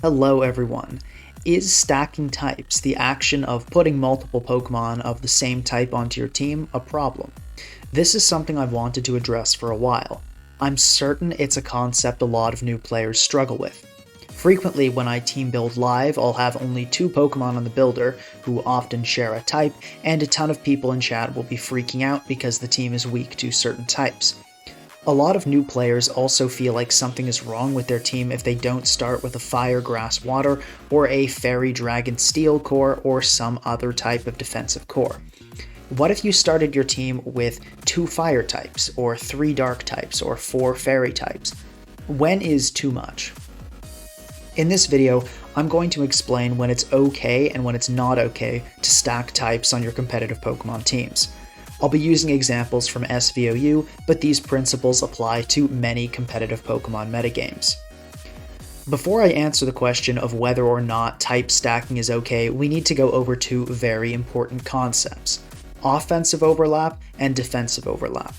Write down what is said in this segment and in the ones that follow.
Hello everyone. Is stacking types, the action of putting multiple Pokemon of the same type onto your team, a problem? This is something I've wanted to address for a while. I'm certain it's a concept a lot of new players struggle with. Frequently, when I team build live, I'll have only 2 Pokemon on the builder, who often share a type, and a ton of people in chat will be freaking out because the team is weak to certain types. A lot of new players also feel like something is wrong with their team if they don't start with a Fire, Grass, Water, or a Fairy, Dragon, Steel core, or some other type of defensive core. What if you started your team with 2 Fire types, or 3 Dark types, or 4 Fairy types? When is too much? In this video, I'm going to explain when it's okay and when it's not okay to stack types on your competitive Pokemon teams. I'll be using examples from SVOU, but these principles apply to many competitive Pokemon metagames. Before I answer the question of whether or not type stacking is okay, we need to go over 2 very important concepts: offensive overlap and defensive overlap.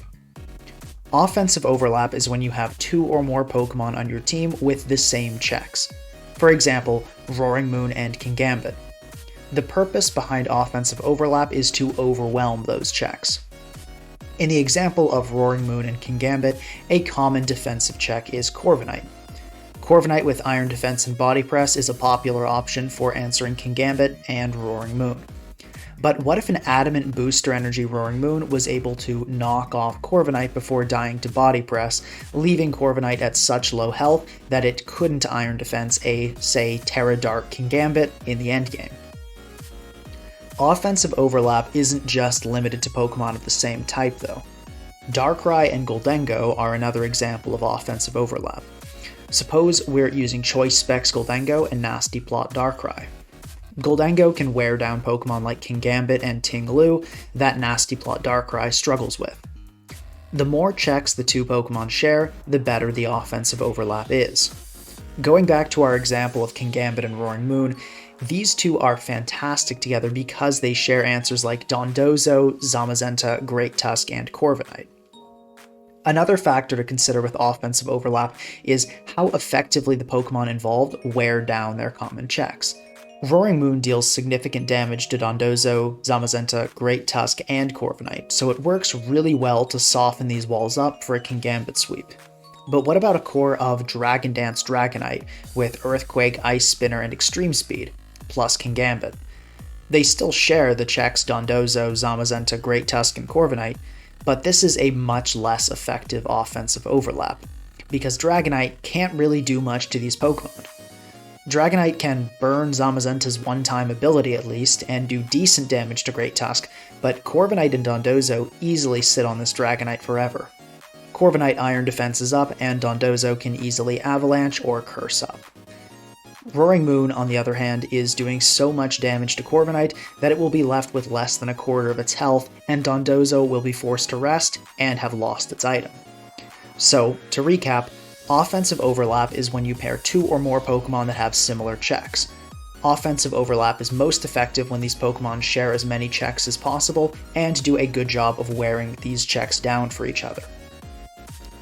Offensive overlap is when you have 2 or more Pokemon on your team with the same checks. For example, Roaring Moon and Kingambit. The purpose behind offensive overlap is to overwhelm those checks. In the example of Roaring Moon and Kingambit, a common defensive check is Corviknight. Corviknight with Iron Defense and Body Press is a popular option for answering Kingambit and Roaring Moon. But what if an Adamant Booster Energy Roaring Moon was able to knock off Corviknight before dying to Body Press, leaving Corviknight at such low health that it couldn't Iron Defense a, say, Terra Dark Kingambit in the endgame? Offensive overlap isn't just limited to Pokemon of the same type, though. Darkrai and Gholdengo are another example of offensive overlap. Suppose we're using Choice Specs Gholdengo and Nasty Plot Darkrai. Gholdengo can wear down Pokemon like Kingambit and Ting-Lu that Nasty Plot Darkrai struggles with. The more checks the 2 Pokemon share, the better the offensive overlap is. Going back to our example of Kingambit and Roaring Moon, these 2 are fantastic together because they share answers like Dondozo, Zamazenta, Great Tusk, and Corviknight. Another factor to consider with offensive overlap is how effectively the Pokemon involved wear down their common checks. Roaring Moon deals significant damage to Dondozo, Zamazenta, Great Tusk, and Corviknight, so it works really well to soften these walls up for a Kingambit sweep. But what about a core of Dragon Dance Dragonite with Earthquake, Ice Spinner, and Extreme Speed, plus Kingambit? They still share the checks Dondozo, Zamazenta, Great Tusk, and Corviknight, but this is a much less effective offensive overlap, because Dragonite can't really do much to these Pokemon. Dragonite can burn Zamazenta's one-time ability at least, and do decent damage to Great Tusk, but Corviknight and Dondozo easily sit on this Dragonite forever. Corviknight Iron Defense is up, and Dondozo can easily Avalanche or Curse up. Roaring Moon, on the other hand, is doing so much damage to Corviknight that it will be left with less than a quarter of its health, and Dondozo will be forced to rest and have lost its item. So, to recap, offensive overlap is when you pair 2 or more Pokemon that have similar checks. Offensive overlap is most effective when these Pokemon share as many checks as possible and do a good job of wearing these checks down for each other.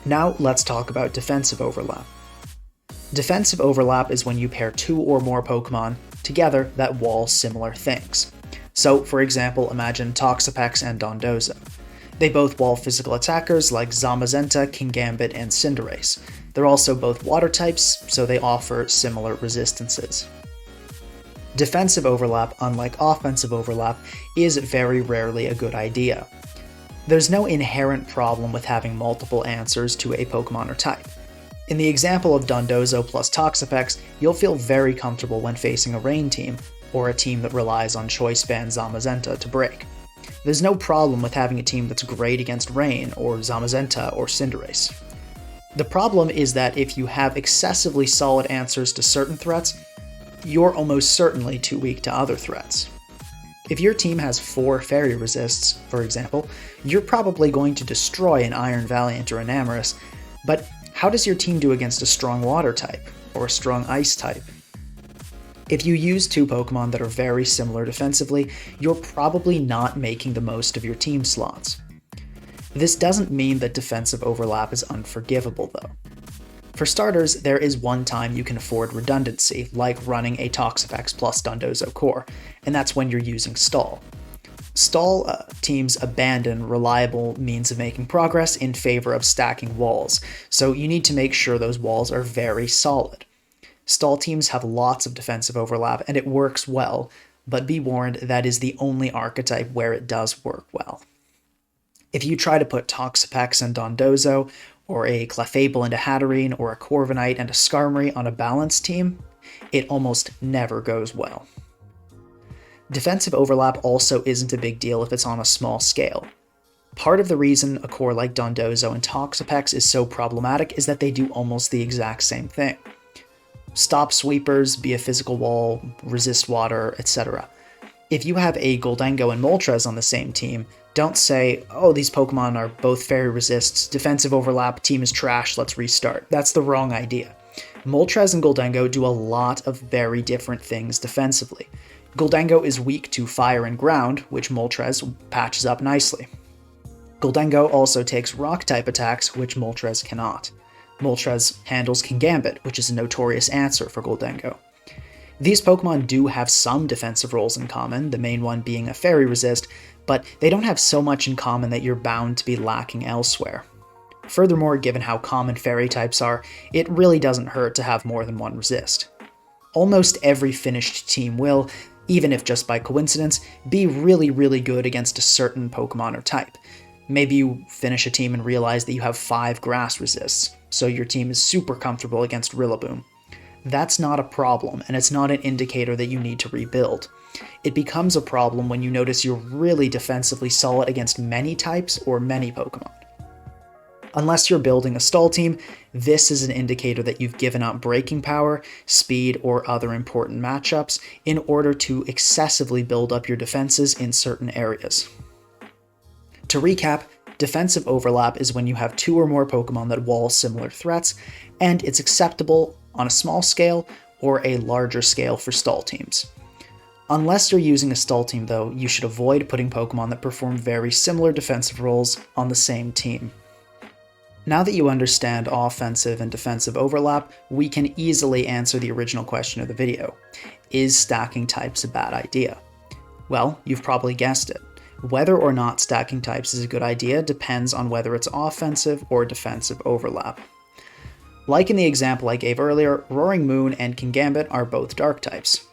Now let's talk about defensive overlap. Defensive overlap is when you pair 2 or more Pokemon together that wall similar things. So, for example, imagine Toxapex and Dondozo. They both wall physical attackers like Zamazenta, Kingambit, and Cinderace. They're also both water types, so they offer similar resistances. Defensive overlap, unlike offensive overlap, is very rarely a good idea. There's no inherent problem with having multiple answers to a Pokemon or type. In the example of Dondozo plus Toxapex, you'll feel very comfortable when facing a Rain team, or a team that relies on Choice Band Zamazenta to break. There's no problem with having a team that's great against Rain, or Zamazenta, or Cinderace. The problem is that if you have excessively solid answers to certain threats, you're almost certainly too weak to other threats. If your team has 4 Fairy Resists, for example, you're probably going to destroy an Iron Valiant or Enamorus, but how does your team do against a strong Water type, or a strong Ice type? If you use 2 Pokemon that are very similar defensively, you're probably not making the most of your team slots. This doesn't mean that defensive overlap is unforgivable, though. For starters, there is one time you can afford redundancy, like running a Toxapex plus Dondozo core, and that's when you're using Stall. Stall teams abandon reliable means of making progress in favor of stacking walls, so you need to make sure those walls are very solid. Stall teams have lots of defensive overlap, and it works well, but be warned, that is the only archetype where it does work well. If you try to put Toxapex and Dondozo, or a Clefable and a Hatterene, or a Corviknight and a Skarmory on a balanced team, it almost never goes well. Defensive overlap also isn't a big deal if it's on a small scale. Part of the reason a core like Dondozo and Toxapex is so problematic is that they do almost the exact same thing. Stop sweepers, be a physical wall, resist water, etc. If you have a Gholdengo and Moltres on the same team, don't say, oh, these Pokemon are both fairy resists, defensive overlap, team is trash, let's restart. That's the wrong idea. Moltres and Gholdengo do a lot of very different things defensively. Gholdengo is weak to fire and ground, which Moltres patches up nicely. Gholdengo also takes rock-type attacks, which Moltres cannot. Moltres handles Kingambit, which is a notorious answer for Gholdengo. These Pokemon do have some defensive roles in common, the main one being a fairy resist, but they don't have so much in common that you're bound to be lacking elsewhere. Furthermore, given how common fairy types are, it really doesn't hurt to have more than one resist. Almost every finished team will, even if just by coincidence, be really good against a certain Pokemon or type. Maybe you finish a team and realize that you have 5 grass resists, so your team is super comfortable against Rillaboom. That's not a problem, and it's not an indicator that you need to rebuild. It becomes a problem when you notice you're really defensively solid against many types or many Pokemon. Unless you're building a stall team, this is an indicator that you've given up breaking power, speed, or other important matchups in order to excessively build up your defenses in certain areas. To recap, defensive overlap is when you have 2 or more Pokemon that wall similar threats, and it's acceptable on a small scale or a larger scale for stall teams. Unless you're using a stall team though, you should avoid putting Pokemon that perform very similar defensive roles on the same team. Now that you understand offensive and defensive overlap, we can easily answer the original question of the video. Is stacking types a bad idea? Well, you've probably guessed it. Whether or not stacking types is a good idea depends on whether it's offensive or defensive overlap. Like in the example I gave earlier, Roaring Moon and Kingambit are both dark types.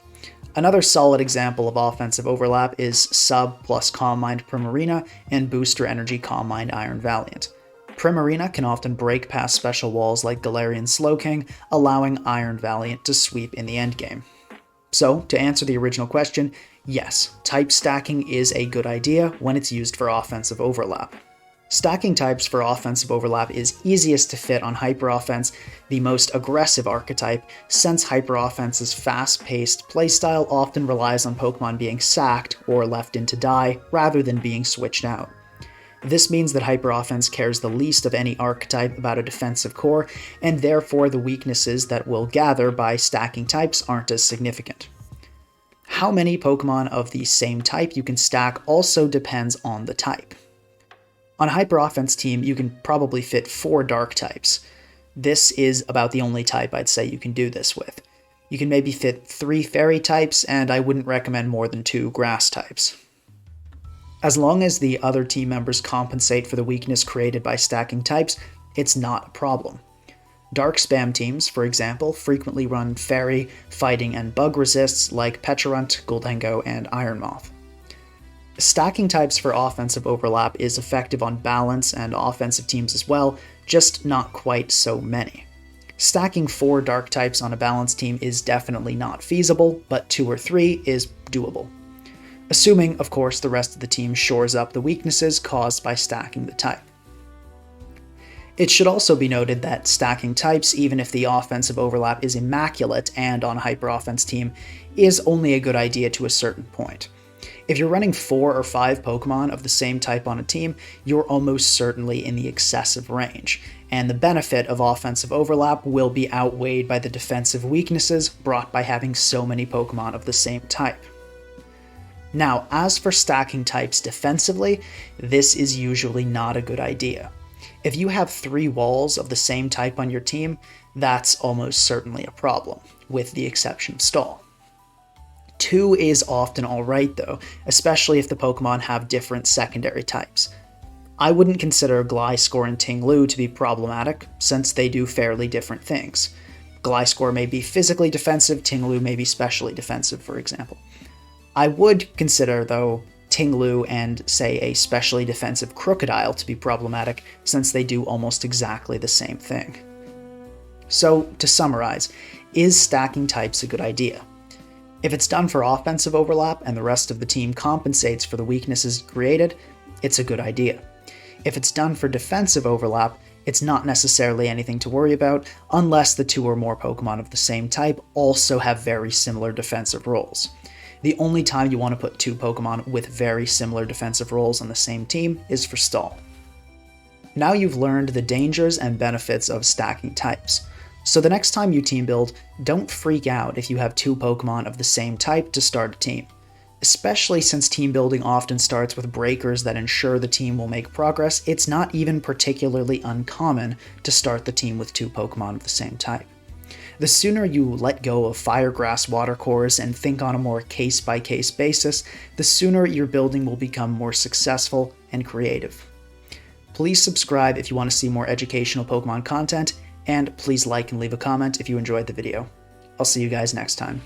Another solid example of offensive overlap is Sub plus Calm Mind Primarina and Booster Energy Calm Mind Iron Valiant. Primarina can often break past special walls like Galarian Slowking, allowing Iron Valiant to sweep in the endgame. So, to answer the original question, yes, type stacking is a good idea when it's used for offensive overlap. Stacking types for offensive overlap is easiest to fit on Hyper Offense, the most aggressive archetype, since Hyper Offense's fast-paced playstyle often relies on Pokemon being sacked or left in to die, rather than being switched out. This means that Hyper Offense cares the least of any archetype about a defensive core, and therefore the weaknesses that we'll gather by stacking types aren't as significant. How many Pokemon of the same type you can stack also depends on the type. On a Hyper Offense team, you can probably fit 4 dark types. This is about the only type I'd say you can do this with. You can maybe fit 3 fairy types, and I wouldn't recommend more than 2 grass types. As long as the other team members compensate for the weakness created by stacking types, it's not a problem. Dark spam teams, for example, frequently run fairy, fighting, and bug resists like Pecharunt, Gholdengo, and Ironmoth. Stacking types for offensive overlap is effective on balance and offensive teams as well, just not quite so many. Stacking 4 dark types on a balanced team is definitely not feasible, but 2 or 3 is doable. Assuming, of course, the rest of the team shores up the weaknesses caused by stacking the type. It should also be noted that stacking types, even if the offensive overlap is immaculate and on a Hyper Offense team, is only a good idea to a certain point. If you're running 4 or 5 Pokemon of the same type on a team, you're almost certainly in the excessive range, and the benefit of offensive overlap will be outweighed by the defensive weaknesses brought by having so many Pokemon of the same type. Now, as for stacking types defensively, this is usually not a good idea. If you have 3 walls of the same type on your team, that's almost certainly a problem, with the exception of Stall. 2 is often alright though, especially if the Pokemon have different secondary types. I wouldn't consider Gliscor and Ting-Lu to be problematic, since they do fairly different things. Gliscor may be physically defensive, Ting-Lu may be specially defensive, for example. I would consider, though, Ting-Lu and, say, a specially defensive Crocodile to be problematic, since they do almost exactly the same thing. So, to summarize, is stacking types a good idea? If it's done for offensive overlap and the rest of the team compensates for the weaknesses created, it's a good idea. If it's done for defensive overlap, it's not necessarily anything to worry about unless the 2 or more Pokemon of the same type also have very similar defensive roles. The only time you want to put 2 Pokemon with very similar defensive roles on the same team is for Stall. Now you've learned the dangers and benefits of stacking types. So the next time you team build, don't freak out if you have 2 Pokemon of the same type to start a team. Especially since team building often starts with breakers that ensure the team will make progress, it's not even particularly uncommon to start the team with 2 Pokemon of the same type. The sooner you let go of Fire, Grass, Water cores and think on a more case-by-case basis, the sooner your building will become more successful and creative. Please subscribe if you want to see more educational Pokemon content, and please like and leave a comment if you enjoyed the video. I'll see you guys next time.